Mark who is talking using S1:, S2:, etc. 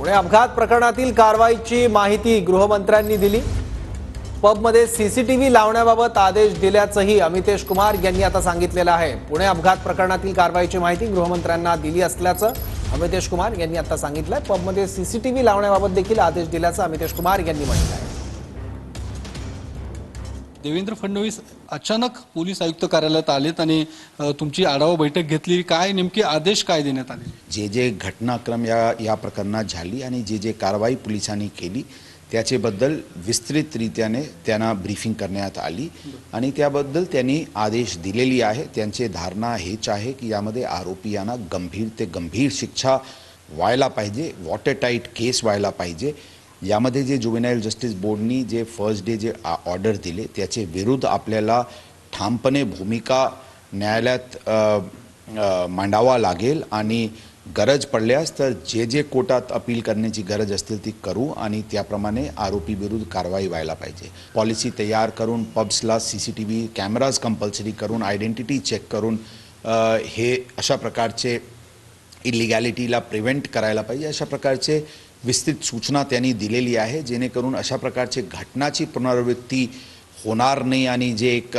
S1: पुणे अपघात प्रकरणातील कारवाईची माहिती गृहमंत्र्यांनी दिली। पबमध्ये सीसीटीव्ही लावण्याबाबत आदेश दिल्याचंही अमितेश कुमार यांनी आता सांगितलेलं आहे। पुणे अपघात प्रकरणातील कारवाईची माहिती गृहमंत्र्यांना दिली असल्याचं अमितेश कुमार यांनी आता सांगितलंय। पबमध्ये सीसीटीव्ही लावण्याबाबत देखील आदेश दिल्याचं अमितेश कुमार यांनी म्हटलंय।
S2: देवेंद्र फडणवीस अचानक पोलीस आयुक्त कार्यालयात आलेत आणि तुमची आढावा बैठक घेतली। काय नेमके आदेश काय देण्यात आले?
S3: जे घटनाक्रम या प्रकरणात झाली आणि जे कारवाई पोलिसांनी केली त्याच्याबद्दल विस्तृतरित्याने त्यांना ब्रीफिंग करण्यात आली आणि त्याबद्दल त्यांनी आदेश दिलेली आहे। त्यांची धारणा हेच आहे की यामध्ये आरोपी यांना गंभीर ते गंभीर शिक्षा व्हायला पाहिजे, वॉटरटाईट केस व्हायला पाहिजे। यामध्ये जे जुवेनाइल जस्टिस बोर्डनी जे फर्स्ट डे जे ऑर्डर दिले त्याचे विरुद्ध आपल्याला ठामपणे भूमिका न्यायालयात मांडावा लागेल आणि गरज पडल्यास तर जे कोर्टात अपील करण्याची गरज असतील ती करू आणि त्याप्रमाणे आरोपी विरुद्ध कारवाई व्हायला पाहिजे। पॉलिसी तयार करून पब्सला सीसीटीव्ही कॅमेराज कंपल्सरी करून आयडेंटिटी चेक करून हे अशा प्रकारचे इलिगॅलिटीला प्रिव्हेंट करायला पाहिजे। अशा प्रकारचे विस्तृत सूचना त्यांनी दिलेली आहे जेणेकरून अशा प्रकारचे घटनाची पुनरावृत्ती होणार नाही आणि जे एक